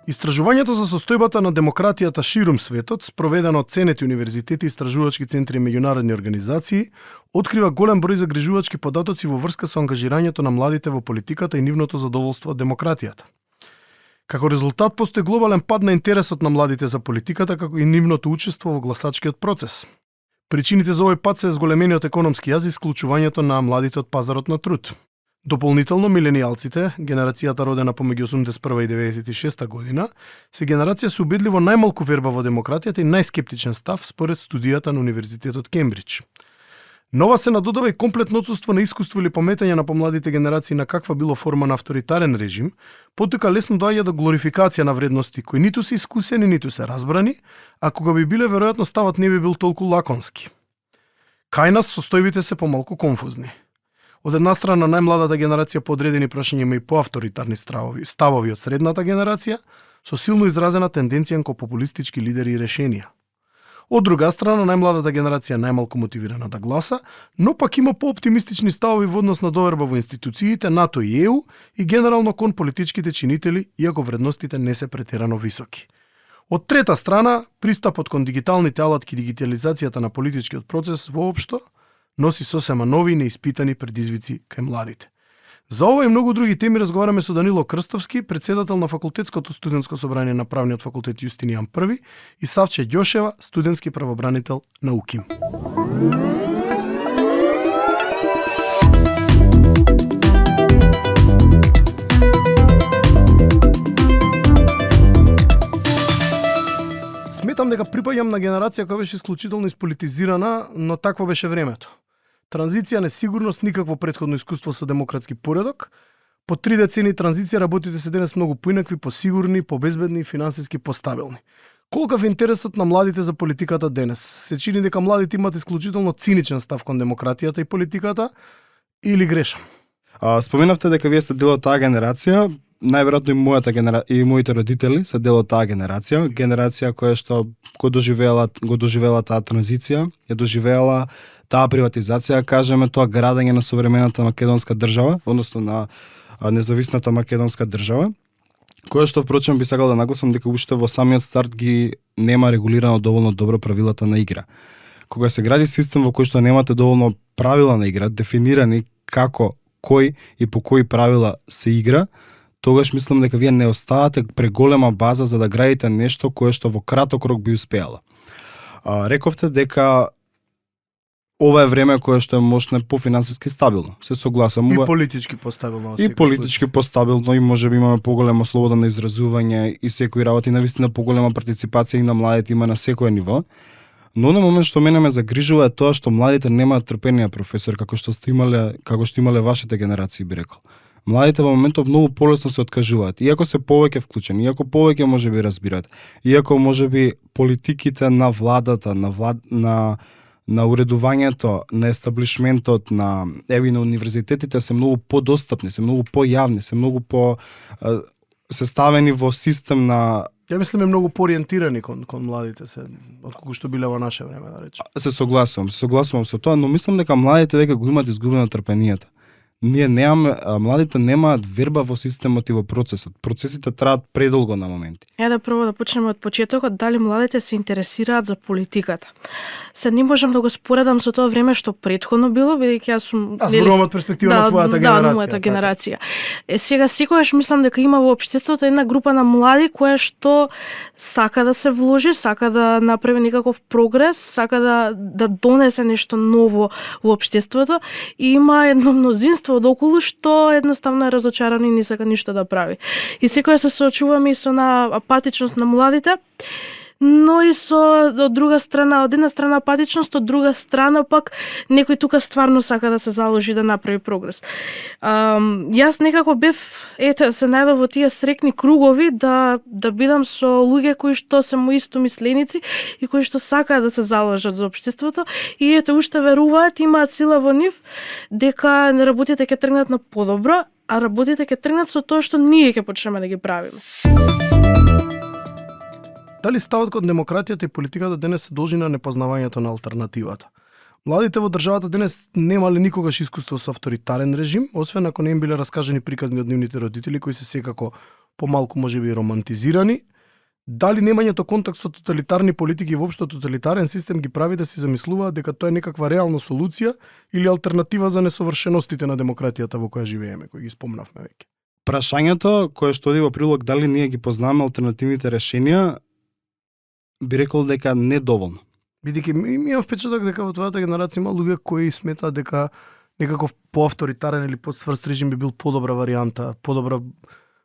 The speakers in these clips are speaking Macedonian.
Истражувањето за состојбата на демократијата ширум светот, спроведено од ценети универзитети, истражувачки центри и меѓународни организации, открива голем број загрижувачки податоци во врска со ангажирањето на младите во политиката и нивното задоволство од демократијата. Како резултат постои глобален пад на интересот на младите за политиката, како и нивното учество во гласачкиот процес. Причините за овој пад се зголемениот економски јаз и исклучувањето на младите од пазарот на труд. Дополнително, миленијалците, генерацијата родена помеѓу 81 и 96 година, се генерација со убедливо најмалку верба во демократијата и најскептичен став според студијата на Универзитетот Кембридж. Нова се надодава и комплетно отсуство на искуство или паметење на помладите генерации на каква било форма на авторитарен режим, потоа лесно доаѓа до глорификација на вредности кои ниту се искусени, ниту се разбрани, а кога би биле, веројатно ставот не би бил толку лаконски. Кај нас состојбите се помалку конфузни. Од една страна, најмладата генерација по одредени прашања има и поавторитарни ставови од средната генерација, со силно изразена тенденција кон популистички лидери и решенија. Од друга страна, најмладата генерација најмалку мотивирана да гласа, но пак има пооптимистични ставови во однос на доверба во институциите, НАТО и ЕУ и генерално кон политичките чинители, иако вредностите не се претерано високи. Од трета страна, пристапот кон дигиталните алатки и дигитализацијата на политичкиот процес воопшто носи сосема нови и неиспитани предизвици кај младите. За ова и многу други теми разговараме со Данило Крстовски, председател на факултетското студентско собрание на правниот факултет Јустинијан I и Савче Ѓошева, студентски правобранител на УКИМ. Сметам дека припаѓам на генерација која беше исклучително исполитизирана, но такво беше времето. Транзиција, несигурност, никакво претходно искуство со демократски поредок. По 3 децени транзиција работите се денес многу поинакви, посигурни, побезбедни и финансиски постабилни. Колкав е интересот на младите за политиката денес? Се чини дека младите имат исклучително циничен став кон демократијата и политиката, или грешам? Споменавте дека вие сте дел од таа генерација. Најверојатно и мојата и моите родители се дел од таа генерација која што го доживеала таа транзиција, ја доживеала таа приватизација, кажеме тоа градење на современата македонска држава, односно на независната македонска држава, која што впрочем би сакал да нагласам дека уште во самиот старт ги нема регулирано доволно добро правилата на игра. Кога се гради систем во кој што немате доволно правила на игра, дефинирани како, кој и по кои правила се игра, тогаш мислам дека вие не оставате преголема база за да градите нешто кое што во краток рок би успеала. Рековте дека ова е време кое што е можне пофинансиски стабилно. Се согласам. И политички постабилно. И политички постабилно и можеби имаме поголема слобода на изразување и секој работи, навистина поголема партиципација и на младите има на секој ниво. Но на момент што мене ме загрижува е тоа што младите немаат трпение, професор, како што имале вашите генерации, би рекол. Младите во моментов многу полесно се откажуваат, иако се повеќе вклучени, иако повеќе можеби разбираат, иако можеби политиките на владата, на уредувањето, на естаблишментот, на универзитетите се многу подостапни, се многу појавни, се многу се ставени во систем на... Ја мислам е многу поориентирани кон младите се, отколку што биле во наше време, да речем. Се согласувам со тоа, но мислам дека младите веќе го имаат изгубено трпението. Младите немаат верба во системот и во процесот. Процесите траат предолго на моменти. Да прво да почнеме од почетокот, дали младите се интересираат за политиката. Се не можам да го споредам со тоа време што претходно било, бидејќи јас сум... зборувам од перспектива на твојата генерација. Да, на мојата генерација. Сега секогаш мислам дека има во општеството една група на млади која што сака да се вложи, сака да направи некаков прогрес, сака да донесе нешто ново во општеството и има едно мнозинство од околу што едноставно е разочарано и не сака ништо да прави. И секоја се соочуваме и со на апатичност на младите, но и со од една страна апатичност, од друга страна пак некој тука стварно сака да се заложи да направи прогрес. Јас некако се најдов во тие срекни кругови да бидам со луѓе кои што се мои истомисленици и кои што сакаат да се заложат за општеството и уште веруваат, имаат сила во нив дека работите ќе тргнат на подобро, а работите ќе тргнат со тоа што ние ќе почнеме да ги правиме. Дали ставот кон демократијата и политиката денес се должи на непознавањето на алтернативата? Младите во државата денес немале никогаш искуство со авторитарен режим, освен ако не им биле раскажани приказни од нивните родители кои се секако помалку можеби романтизирани. Дали немањето контакт со тоталитарни политики и воопшто тоталитарен систем ги прави да си замислуваат дека тоа е некаква реална солуција или алтернатива за несовршеностите на демократијата во која живееме, кои ги спомнавме веќе? Прашањето кое што оди во прилог дали ние ги познаваме алтернативните решенија, би рекол дека недоволно. Бидејќи имам впечаток дека во твојата генерација има луѓе кои сметаат дека некаков поавторитарен или подсврст режим би бил подобра варијанта, подобра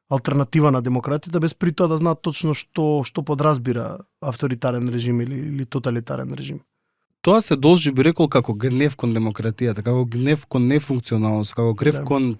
алтернатива на демократијата, без при тоа да знаат точно што подразбира авторитарен режим или тоталитарен режим. Тоа се должи, би рекол, како гнев кон демократијата, како гнев кон нефункционалност, како гнев кон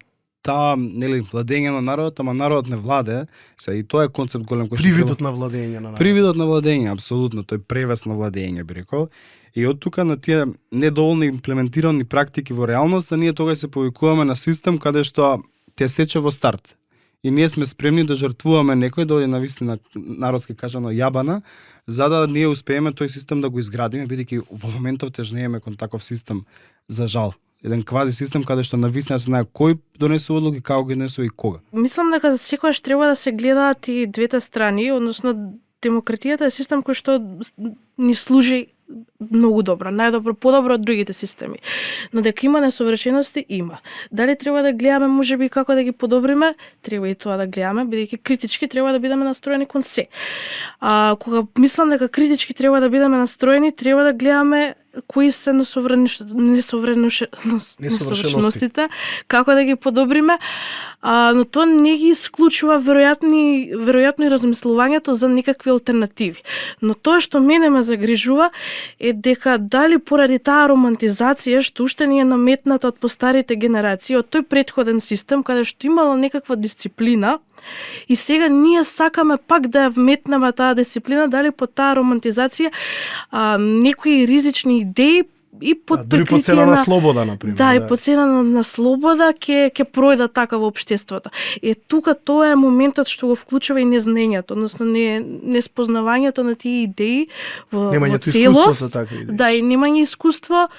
нели, владење на народот, ама народот не владее. И тоа е концепт голем кој Привидот на владење на народот. Привидот на владење, апсолутно, тој превес на владење, би рекол. И од тука на тие недоволно имплементирани практики во реалноста, ние тогаш се повикуваме на систем каде што те сече во старт. И ние сме спремни да жртвуваме некој, да оди на вистина народски кажано јабана, за да ние успееме тој систем да го изградиме, бидејќи во моментов тежнееме кон таков систем, за жал. Еден квази систем каде што на вистина се знае кој донесува одлуки, како ги донесува и кога. Мислам дека секогаш треба да се гледаат и двете страни, односно демократијата е систем кој што ни служи многу добро, најдобро, подобро од другите системи. Но дека има несовршености, има. Дали треба да гледаме можеби како да ги подобриме, треба и тоа да гледаме, бидејќи критички треба да бидеме настроени кон се. Кога мислам дека критички треба да бидеме настроени, треба да гледаме кои се несовршеностите, како да ги подобриме, но тоа не ги исклучува веројатно и размислувањето за некакви алтернативи. Но тоа што мене ме загрижува е дека дали поради таа романтизација што уште ни е наметната од постарите генерации, од тој претходен систем каде што имало некаква дисциплина, и сега ние сакаме пак да ја вметнеме таа дисциплина, дали по таа романтизација некои ризични идеи и под дури по цена на слобода, например. Да, и по цена на слобода ќе пројдат така во општеството. И тука тоа е моментот што го вклучува и незнаењето, односно неспознавањето на тие идеи во целост. За такви идеи. Да, и немање искуство.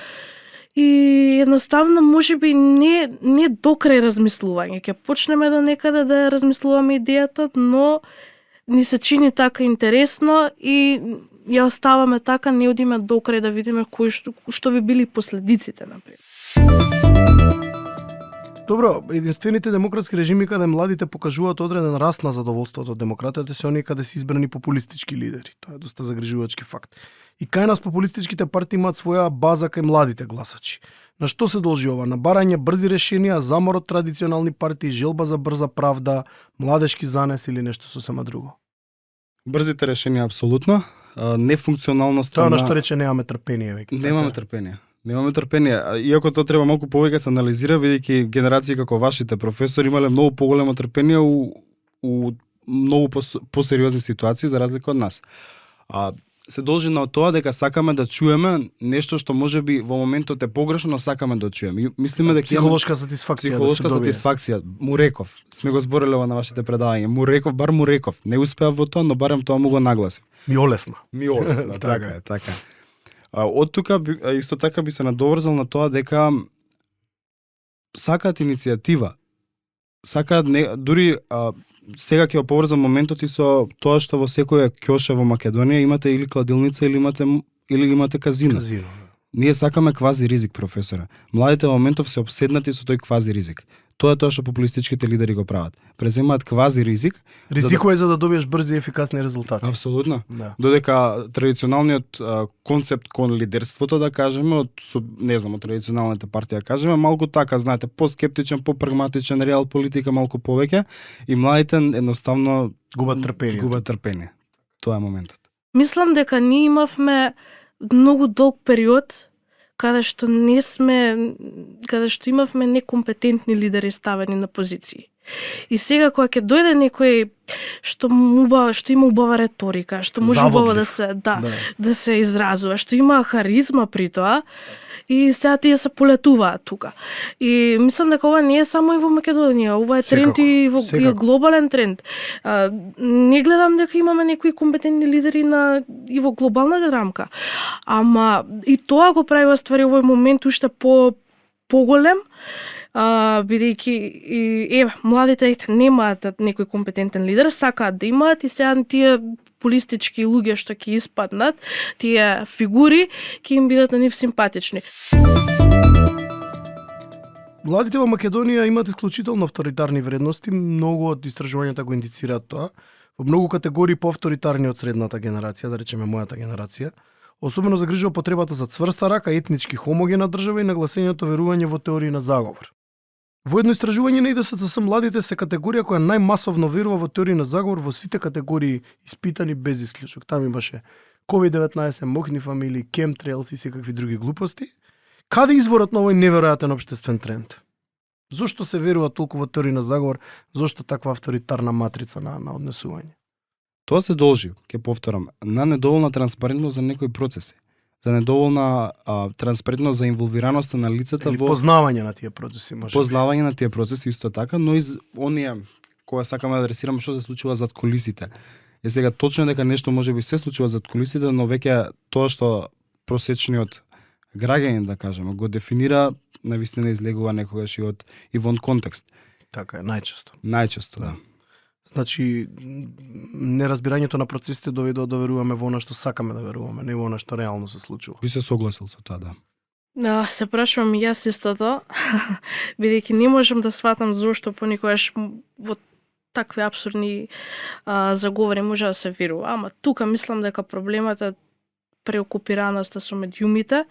И едноставно можеби не до крај размислување. Ќе почнеме до некаде да ја размислуваме идејата, но ни се чини така интересно и ја оставаме така, не одиме до крај да видиме што би били последиците, например. Добро, единствените демократски режими каде младите покажуваат одреден раст на задоволството од демократијата се оние каде се избрани популистички лидери. Тоа е доста загрижувачки факт. И кај нас популистичките партии имаат своја база кај младите гласачи. На што се должи ова? На барање брзи решенија, замор од традиционални партии, желба за брза правда, младешки занес или нешто сосема друго? Брзите решенија апсолутно, нефункционалноста. Тоа на што рече немаме трпение веќе. Немаме трпение. Немаме трпение, иако тоа треба малку повеќе се анализира, бидејќи генерации како вашите професори имале многу поголемо трпение у многу посериозни ситуации за разлика од нас. Се должи на тоа дека сакаме да чуеме нешто што можеби во моментот е погрешно, но сакаме да чуеме. Мислиме дека психолошка сатисфакција сатисфакција. Муреков, сме го збореле на вашите предавања. Муреков, не успеа во тоа, но барем тоа му го нагласив. Миолесно, така е, така. Од тука исто така би се надоврзал на тоа дека сакаат иницијатива. Сакаат дури сега ќе поврзам моментот и со тоа што во секоја ќоша во Македонија имате или кладилница или имате казино. Ние сакаме квази ризик, професора. Младите во моментов се обседнати со тој квази ризик. Тоа е тоа што популистичките лидери го прават. Преземаат квази ризик. Ризикува за да добиеш брзи и ефикасни резултати. Апсолутно. Да. Додека традиционалниот концепт кон лидерството, да кажеме, од традиционалните партии, да кажеме, малку така, знаете, поскептичен, попрагматичен, реал политика малку повеќе и младите едноставно губат трпение. Тоа е моментот. Мислам дека ние имавме многу долг период каде што имавме некомпетентни лидери ставени на позиции. И сега кога ќе дојде некој што има убава реторика, што може убаво да се изразува, што има харизма при тоа, и сега тие се полетуваат тука. И мислам дека ова не е само и во Македонија, ова е тренд и глобален тренд. Не гледам дека имаме некои компетентни лидери и во глобалната рамка. Ама и тоа го прави ствари овој момент уште поголем, бидејќи младите немаат некој компетентен лидер, сакаат да имаат и сега тие политички луѓе што ќе испаднат, тие фигури ќе им бидат на нив симпатични. Младите во Македонија имаат исклучително авторитарни вредности, многу од истражувањата го индицираат тоа. Во многу категории поавторитарни од средната генерација, да речеме мојата генерација, особено загрижува потребата за цврста рака, етнички хомогена држава и нагласеното верување во теории на заговор. Во едно истражување на ИДСЦ младите се категорија која најмасовно верува во теории на заговор во сите категории испитани без исклучок. Там имаше COVID-19, мокни фамилии, chemtrails и секакви други глупости. Каде е изворот на овој неверојатен општествен тренд? Зошто се верува толку во теории на заговор? Зошто таква авторитарна матрица на однесување? Тоа се должи, ќе повторам, на недоволна транспарентност за некои процеси, за недоволна транспарентност за инволвираноста на лицата Или во познавање на тие процеси, може. познавање на тие процеси исто така, но и оние кога сакаме да адресираме што се случува зад кулисите. Е сега точно дека нешто можеби се случува зад кулисите, но веќе тоа што просечниот граѓанин, да кажеме, го дефинира, навистина излегува некогаш и вон контекст. Така е, најчесто. Најчесто, да. Значи, неразбирањето на процесите доведува да веруваме во она што сакаме да веруваме, не во она што реално се случува. Би се согласил со тоа, да. Се прашувам и јас истото, бидејќи не можам да сватам зошто понекогаш во такви апсурдни заговори може да се верува. Ама тука мислам дека проблемот е преокупираноста со медиумите,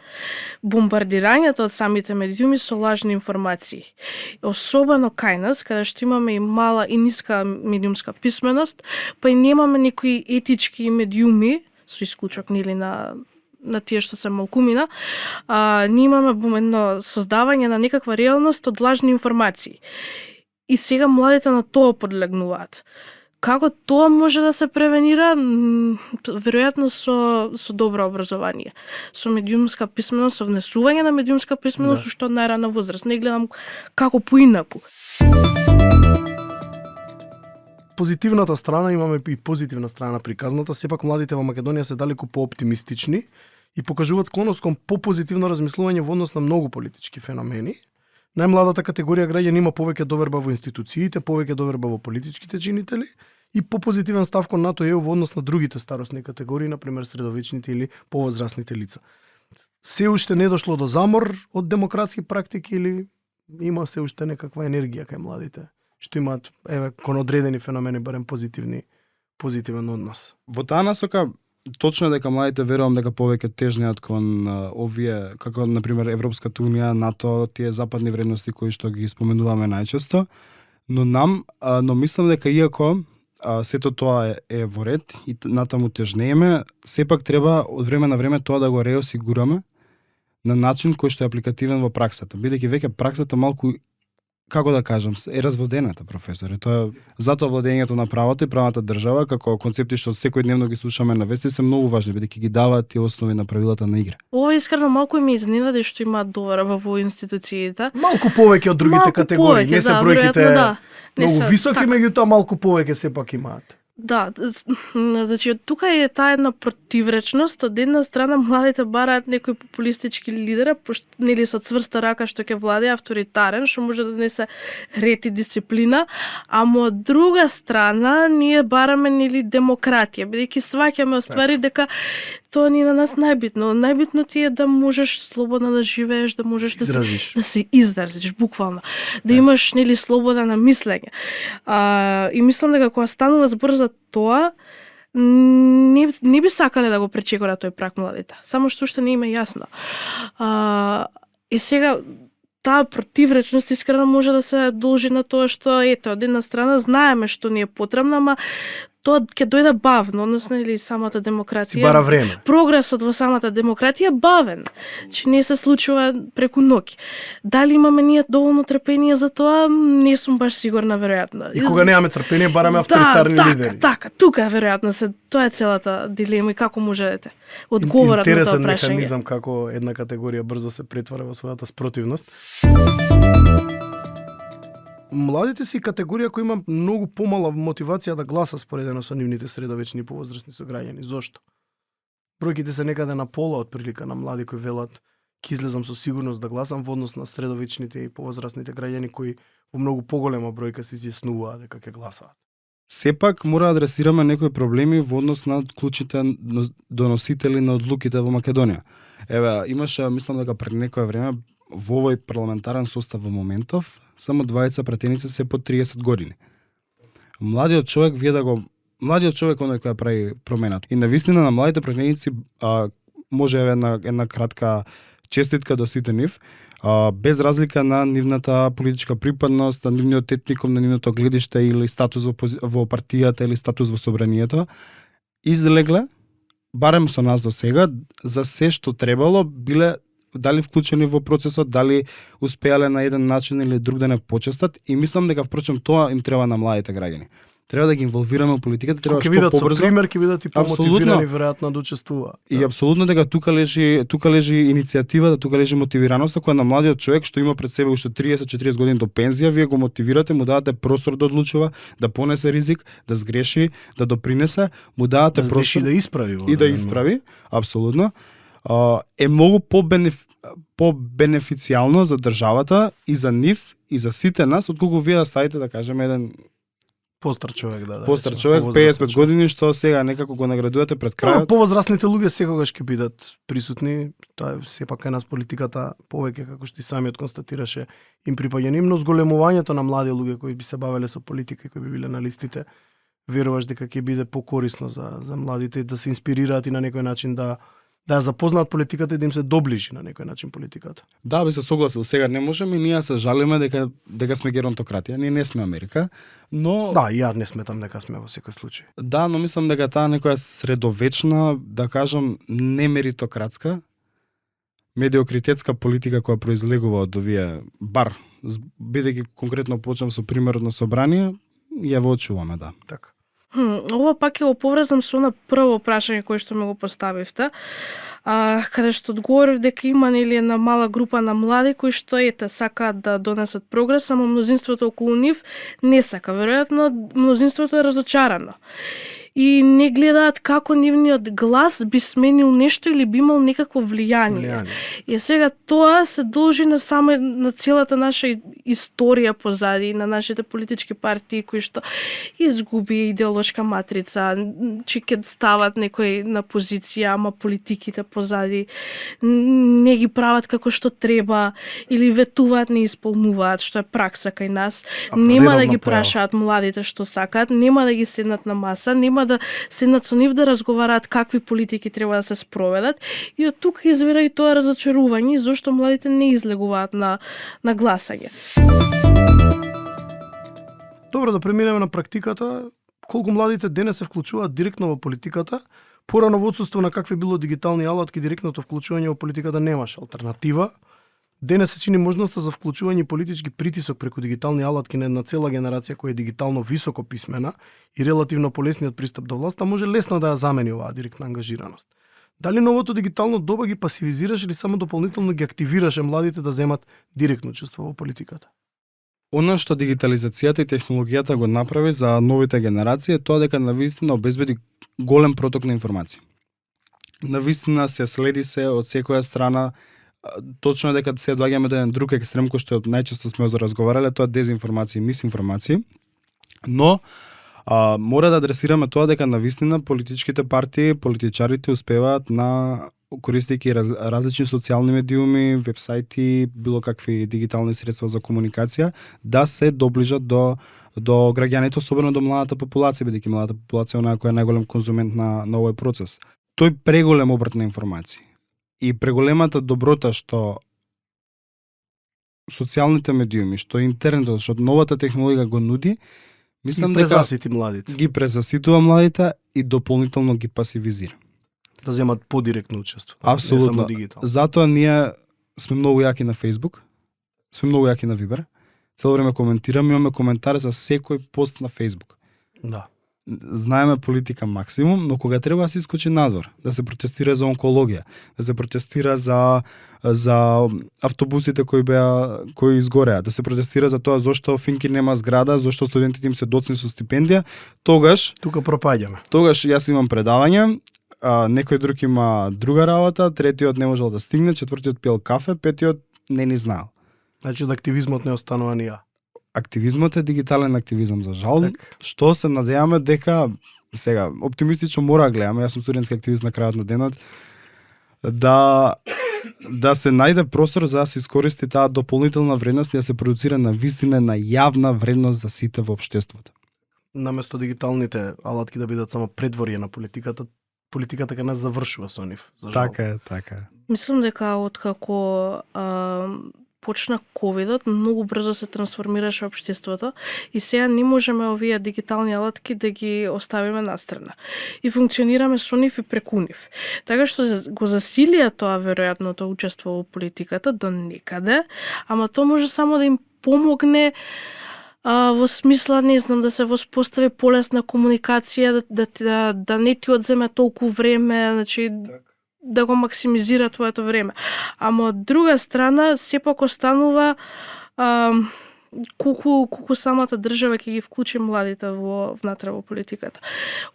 бомбардирањето од самите медиуми со лажни информации. Особено кај нас, каде што имаме и мала и ниска медиумска писменост, па и немаме некои етички медиуми, со исклучок нели на тие што се малкумина, ние имаме едно создавање на некаква реалност од лажни информации. И сега младите на тоа подлегнуваат. Како тоа може да се превенира? Веројатно со добро образование, со медиумска писменост, со внесување на медиумска писменост уште од најрана возраст. Не гледам како поинаку. Позитивната страна, имаме и позитивна страна приказната, сепак младите во Македонија се далеку пооптимистични и покажуваат склоност кон попозитивно размислување во однос на многу политички феномени. Најмладата категорија граѓани има повеќе доверба во институциите, повеќе доверба во политичките чинители и попозитивен став кон НАТО и ЕУ во однос на другите старосни категории, например средовечните или повозрастните лица. Се уште не дошло до замор од демократски практики или има се уште некаква енергија кај младите, што имаат кон одредени феномени барем позитивен однос. Во таа насока точно дека младите верувам дека повеќе тежнеат кон овие, како на пример Европската унија, НАТО, тие западни вредности кои што ги споменуваме најчесто, но мислам дека иако сето тоа е во ред и натаму тежнееме, сепак треба од време на време тоа да го реосигураме на начин кој што е апликативен во праксата, бидејќи веќе праксата малку, како да кажам, е разводената, професоре. Тоа затоа владењето на правото и правната држава како концепти што секојдневно ги слушаме на вести се многу важни, бидејќи ги даваат тие основи на правилата на игра. Ова искрено малку ми изненади што имаат доверба во институциите. Малку повеќе од другите категории, не се бројките многу високи, меѓутоа малку повеќе сепак имаат. Да, значи од тука е таа една противречност. Од една страна младите бараат некои популистички лидера, пошто нели со цврста рака што ќе владее авторитарен, што може да донесе ред и дисциплина, ама од друга страна ние бараме нели демократија, бидејќи сваќаме оствари дека тоа ни е на нас најбитно. Најбитно ти е да можеш слободно да живееш, да можеш да се изразиш буквално, да имаш нели слобода на мислење. И мислам дека кога станува збор за тоа, не би сакале да го пречекора тој прак младите. Само што уште не им е јасно. И сега таа противречност искрено може да се должи на тоа што од една страна знаеме што ни е потребно, ама тоа ќе дојде бавно, односно или самата демократија. Си бара време. Прогресот во самата демократија е бавен, че не се случува преку ноќ. Дали имаме ние доволно трпение за тоа, не сум баш сигурна, веројатно. И кога немаме трпение, бараме авторитарни лидери. Така, тука веројатно тоа е целата дилема и како можете одговорат на тоа прашање. Интересен механизам како една категорија брзо се претвара во својата спротивност. Младите си категорија која има многу помала мотивација да гласа споредено со нивните средовечни повозрастни сограѓани. Зошто? Бројките се некаде на пола од прилика на млади кои велат ќе излезам со сигурност да гласам во однос на средовечните и повозрасните граѓани кои во многу поголема бројка се изјаснуваат дека ќе гласаат. Сепак мора да адресираме некои проблеми во однос на клучните доносители на одлуките во Македонија. Еве, имаше, мислам дека пред некое време во овој парламентарен состав во моментов само 20 пратеници се по 30 години. Младиот човек младиот човек оној кој прави промената. И навистина на младите пратеници може една кратка честитка до сите нив, без разлика на нивната политичка припадност, на нивниот етникум, на нивното гледиште или статус во партијата или статус во собранието, излегле, барем со нас до сега, за се што требало, биле дали вклучени во процесот, дали успеале на еден начин или друг да не почестат, и мислам дека впрочем тоа им треба на младите граѓани. Треба да ги инволвираме во политиката, треба што побрзо. Со пример ќе видат и помотивирани веројатно да учествуваат. И апсолутно дека тука лежи иницијативата, тука лежи мотивираноста која на младиот човек што има пред себе уште 30-40 години до пензија, вие го мотивирате, му давате простор да одлучува, да понесе ризик, да сгреши, да допринесе, му давате да простор да исправи и да исправи, апсолутно. Е многу по-бенефицијално за државата и за нив и за сите нас, отколку вие да ставите, да кажеме, еден постар човек, да. Постар човек, 55 години, што сега некако го наградувате пред крајот. Повозрасните луѓе секогаш ќе бидат присутни, тоа е сепак кај нас политиката повеќе, како што и самиот констатираше, им припаѓа ним, но зголемувањето на млади луѓе кои би се бавеле со политика и кои би биле на листите, веруваш дека ќе биде покорисно за младите да се инспирираат и на некој начин да ја запознаат политиката и да им се доближи на некој начин политиката. Да, би се согласил. Сега не можеме ние се жалиме дека сме геронтократија. Ние не сме Америка, но да, и ја не сметам дека сме во секој случај. Да, но мислам дека таа некоја средовечна, да кажам, немеритократска, медиокритетска политика која произлегува од овие бар, бидејќи конкретно почнам со примерот на собрание, ја воочуваме, да. Така. Ова пак ќе го поврзам со на прво прашање кое што ме го поставивте, каде што одговорив дека има нели една мала група на млади кои што сакаат да донесат прогрес, ама мнозинството околу нив не сака. Веројатно мнозинството е разочарано и не гледаат како нивниот глас би сменил нешто или би имал некакво влијание. И сега тоа се должи на целата наша историја позади, на нашите политички партии кои што изгуби идеолошка матрица, че ќе стават некој на позиција, ама политиките позади не ги прават како што треба или ветуваат, не исполнуваат, што е пракса кај нас. Нема да ги прашаат младите што сакаат, нема да ги седнат на маса, нема да седнат со нив да разговараат какви политики треба да се спроведат, и од тука извира и тоа разочарување зашто младите не излегуваат на гласање. Добро, да преминеме на практиката. Колку младите денес се вклучуваат директно во политиката? Порано во отсуство на какви било дигитални алатки, директното вклучување во политиката немаше алтернатива. Денес се чини можноста за вклучување и политички притисок преку дигитални алатки на една цела генерација која е дигитално високо писмена и релативно полесниот пристап до власта може лесно да ја замени оваа директна ангажираност. Дали новото дигитално доба ги пасивизираше или само дополнително ги активираше младите да земат директно учество во политиката? Она што дигитализацијата и технологијата го направи за новите генерации е тоа дека навистина обезбеди голем проток на информации. Навистина се следи се од секоја страна. Точно е дека се доаѓаме до еден друг екстрем кој што најчесто сме разговарале, тоа дезинформација и мисинформација. Но мора да адресираме тоа дека навистина политичките партии, политичарите успеваат користејќи различни социјални медиуми, вебсајти, било какви дигитални средства за комуникација, да се доближат до граѓаните, особено до младата популација, бидејќи младата популација е онаа која е најголем конзумент на овој процес. Тој преголем обрт на информации и преголемата доброта што социјалните медиуми, што интернетот, што новата технологија го нуди, мислам дека ги презаситува младите и дополнително ги пасивизира. Да земат подиректно учество. Апсолутно. Затоа ние сме многу јаки на Facebook, сме многу јаки на Viber. Цело време коментираме, имаме коментари за секој пост на Facebook. Да. Знаеме политика максимум, но кога треба да се искочи надвор, да се протестира за онкологија, да се протестира за автобусите кои изгореа, да се протестира за тоа зошто Финки нема зграда, зошто студентите им се доцни со стипендија, тогаш тука пропаѓаме. Тогаш јас имам предавање, некој друг има друга работа, третиот не можел да стигне, четвртиот пил кафе, петиот не ни знаел. Значи од активизмот не останува ни ја. Активизмот е дигитален активизам, за жал. Так. Што се надеваме дека сега оптимистично мора гледаме, јас сум студентски активист на крајот на денот, да се најде простор за да се искористи таа дополнителна вредност и да се продуцира на вистина на јавна вредност за сите во општеството. Наместо дигиталните алатки да бидат само предворје на политиката, политиката кај нас завршува со нив, за жал. Така е. Мислам дека откако почна ковидот, многу брзо се трансформираше општеството и сега не можеме овие дигитални алатки да ги оставиме настрана. И функционираме со нив и преку нив. Така што го засилија тоа веројатното учество во политиката до некаде, ама тоа може само да им помогне во смисла, не знам, да се воспостави полесна комуникација, да не ти одземе толку време, значи да го максимизира твоето време. Ама од друга страна, сепак останува колку самата држава ќе ги вклучи младите внатре во политиката.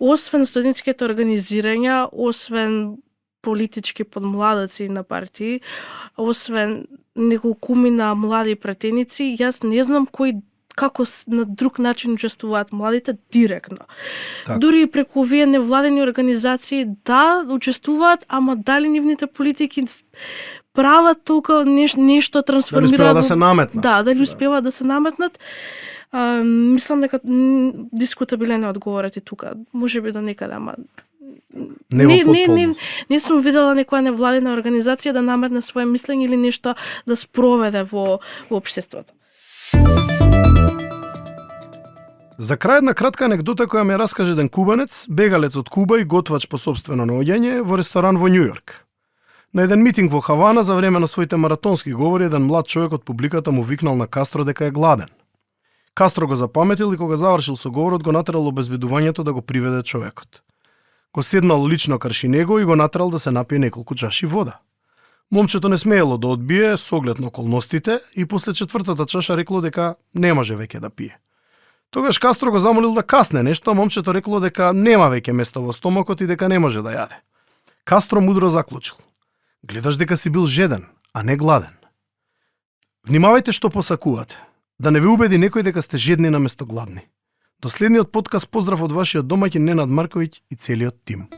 Освен студентските организирања, освен политички подмладоци на партии, освен неколкумина млади пратеници, јас не знам како на друг начин учествуваат младите директно. Так. Дури и преку овие невладени организации учествуваат, ама дали нивните политики прават толку нешто трансформираат. Дали успева да се наметнат. Дали успева да се наметнат. Мислам дека дискутабилен е одговорот и тука. Можеби до некаде, ама не сум видела некоја невладена организација да наметне свое мислење или нешто да спроведе во општеството. За крај една кратка анегдота која ми раскаже еден кубанец, бегалец од Куба и готвач по собствено наоѓање во ресторан во Њујорк. На еден митинг во Хавана за време на своите маратонски говори еден млад човек од публиката му викнал на Кастро дека е гладен. Кастро го запаметил и кога завршил со говорот го натерал обезбедувањето да го приведе човекот. Го седнал лично крши него и го натерал да се напие неколку чаши вода. Момчето не смеело да одбие со оглед на околностите и после четвртата чаша рекло дека не може веќе да пие. Тогаш Кастро го замолил да касне нешто, а момчето рекло дека нема веќе место во стомакот и дека не може да јаде. Кастро мудро заклучил: гледаш дека си бил жеден, а не гладен. Внимавајте што посакувате, да не ви убеди некој дека сте жедни наместо гладни. До следниот подкаст поздрав од вашиот домаќин Ненад Марковиќ и целиот тим.